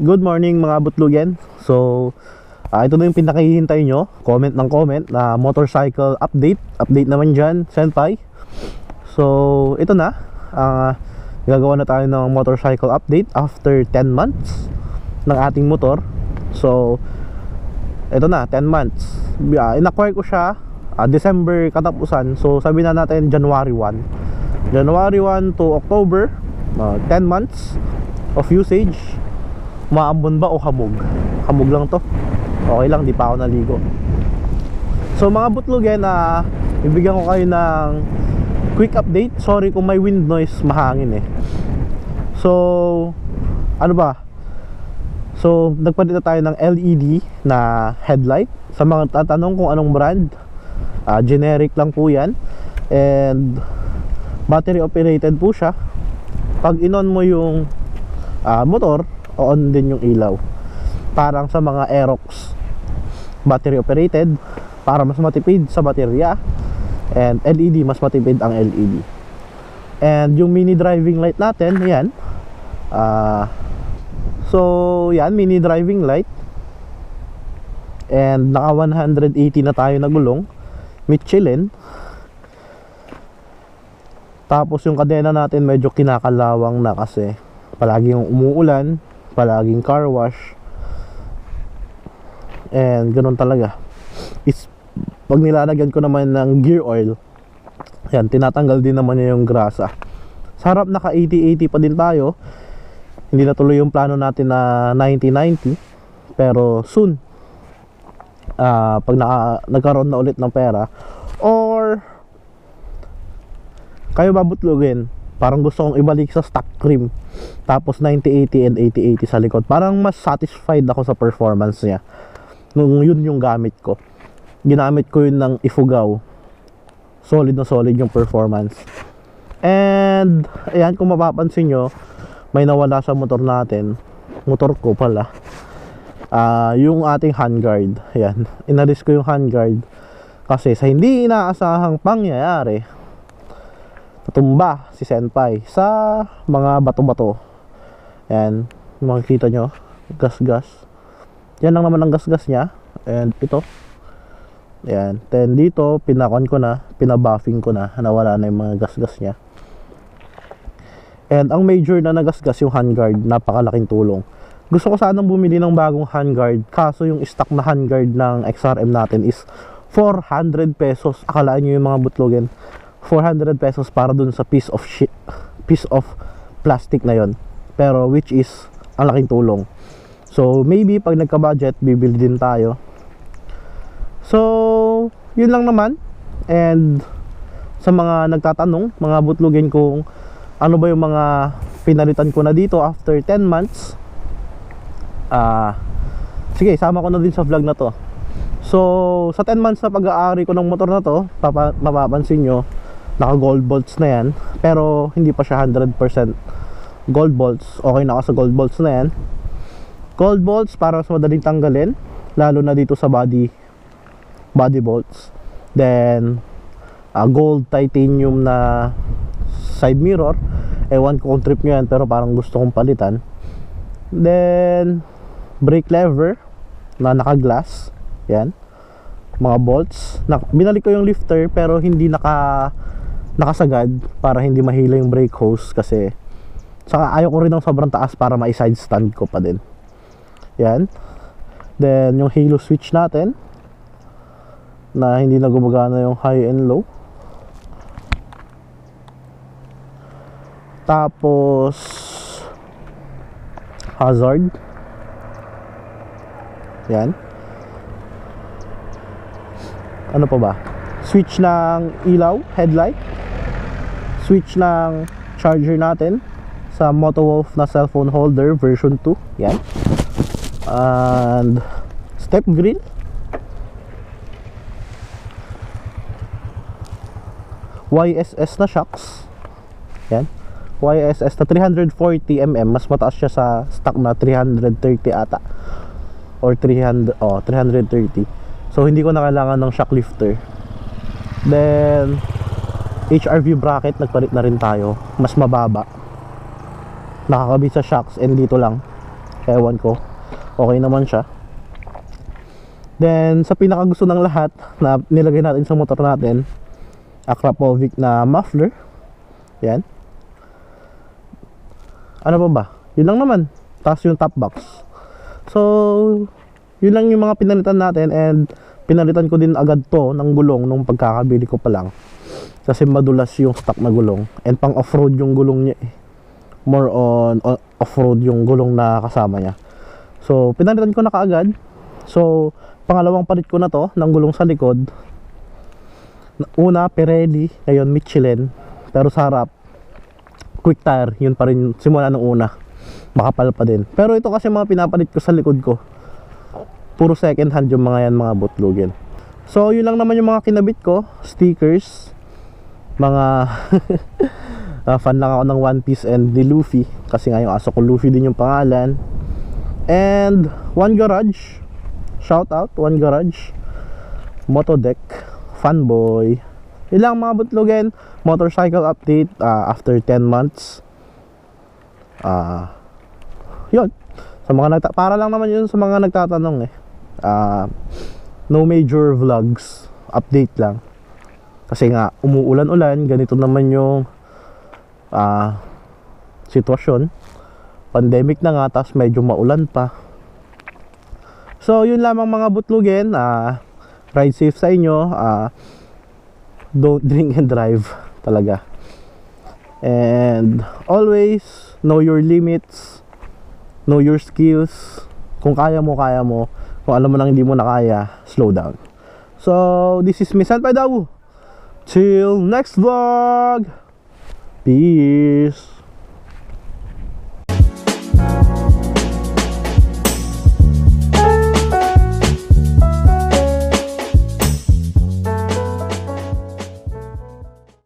Good morning mga butlugin. So, ito na yung pinakahihintay nyo. Comment ng comment na motorcycle update. Update naman dyan, Senpai. So, ito na. Gagawa na tayo ng motorcycle update after 10 months ng ating motor. So, ito na, 10 months. In-acquire ko siya December katapusan. So, sabi na natin January 1. January 1 to October, 10 months of usage. Maambon ba o hamog? Hamog lang to. Okay lang, di pa ako naligo. So mga butlugin, ibigyan ko kayo ng quick update. Sorry kung may wind noise, mahangin eh. So ano ba? So nagpalit na tayo ng LED na headlight. Sa mga tatanong kung anong brand, generic lang po yan. And battery operated po siya. Pag inon mo yung motor, on din yung ilaw. Parang sa mga Aerox, battery operated, para mas matipid sa baterya. And LED, mas matipid ang LED. And yung mini driving light natin, yan. So yan, mini driving light. And naka 180 na tayo na gulong, Michelin. Tapos yung kadena natin medyo kinakalawang na kasi palaging umuulan, palaging car wash. And ganun talaga. Pag nilalagyan ko naman ng gear oil, yan, tinatanggal din naman niya yung grasa. Sa harap naka 80-80 pa din tayo. Hindi natuloy yung plano natin na 90-90. Pero soon, pag nagkaroon na ulit ng pera, or kayo babutlugin, parang gusto kong ibalik sa stock trim, tapos 90-80 and 80-80 sa likod. Parang mas satisfied ako sa performance niya nung yun yung gamit ko. Ginamit ko yun ng Ifugao. Solid na solid yung performance. And ayan, kung mapapansin nyo, may nawala sa motor natin. Motor ko pala, yung ating handguard. Ayan, inalis ko yung handguard kasi sa hindi inaasahang pangyayari, natumba si Senpai sa mga bato-bato. Yan, makikita nyo, gas-gas. Yan lang naman ang gas-gas niya. And ito, yan. Then dito, pinakon ko na, pinabuffing ko na, nawala na yung mga gas-gas niya. And ang major na nagasgas yung handguard, napakalaking tulong. Gusto ko sanang bumili ng bagong handguard, kaso yung stock na handguard ng XRM natin is 400 pesos. Akalaan nyo yung mga butlogin, 400 pesos para dun sa piece of plastic na yon. Pero which is ang laking tulong. So maybe pag nagka-budget, bibili din tayo. So yun lang naman. And sa mga nagtatanong, mga butlugin, kung ano ba yung mga pinalitan ko na dito after 10 months, sige, sama ko na din sa vlog na to. So sa 10 months na pag-aari ko ng motor na to, mapapansin nyo, naka gold bolts na yan, pero hindi pa siya 100% gold bolts. Okay na ako sa gold bolts na yan. Gold bolts para mas madaling tanggalin, lalo na dito sa body bolts. Then gold titanium na side mirror, ewan ko kung trip nyo yan, pero parang gusto kong palitan. Then brake lever na naka glass, yan, mga bolts. Binalik ko yung lifter pero hindi nakasagad para hindi mahila yung brake hose, kasi saka ayaw ko rin ng sobrang taas para ma-side stand ko pa din. Yan. Then yung halo switch natin na hindi na gumagana yung high and low. Tapos hazard, yan. Ano pa ba? Switch ng ilaw, headlight. Switch ng charger natin sa Moto na cellphone holder version 2. Yan. And step grill. YSS na shocks. Yan. YSS na 340mm. Mas mataas siya sa stock na 330 ata. Or 330. So hindi ko na kailangan ng shock lifter. Then HRV bracket, nagpalit na rin tayo, mas mababa, nakakabit sa shocks, and dito lang Ewan ko, okay naman siya. Then sa pinaka gusto ng lahat na nilagay natin sa motor natin, Akrapovic na muffler. Yan. Ano pa ba? Yun lang naman. Tapos yung top box. So yun lang yung mga pinalitan natin. And pinalitan ko din agad to ng gulong nung pagkakabili ko pa lang, kasi madulas yung stock na gulong. And pang off-road yung gulong niya eh. More on off-road yung gulong na kasama niya. So pinalitan ko na kaagad. So pangalawang palit ko na to ng gulong sa likod. Una Pirelli, ngayon Michelin. Pero sa harap quick tire, yun pa rin simula nung una. Makapal pa din. Pero ito kasi mga pinapalit ko sa likod ko, puro second hand yung mga yan, mga butlugin. So yun lang naman yung mga kinabit ko. Stickers, mga fan lang ako ng One Piece and the Luffy, kasi nga yung aso ko Luffy din yung pangalan. And One Garage, shout out One Garage, Moto deck, fanboy. Ilang mga butlugin, motorcycle update after 10 months. Yun. Sa mga para lang naman yun sa mga nagtatanong eh. No major vlogs, update lang. Kasi nga umuulan-ulan, ganito naman yung sitwasyon. Pandemic na nga, tapos medyo maulan pa. So yun lamang mga butlugin. Ride safe sa inyo. Don't drink and drive talaga. And always know your limits, know your skills. Kung kaya mo, kaya mo. Kung alam mo nang hindi mo na kaya, slow down. So this is me, Senpai Dawu. Till next vlog. Peace.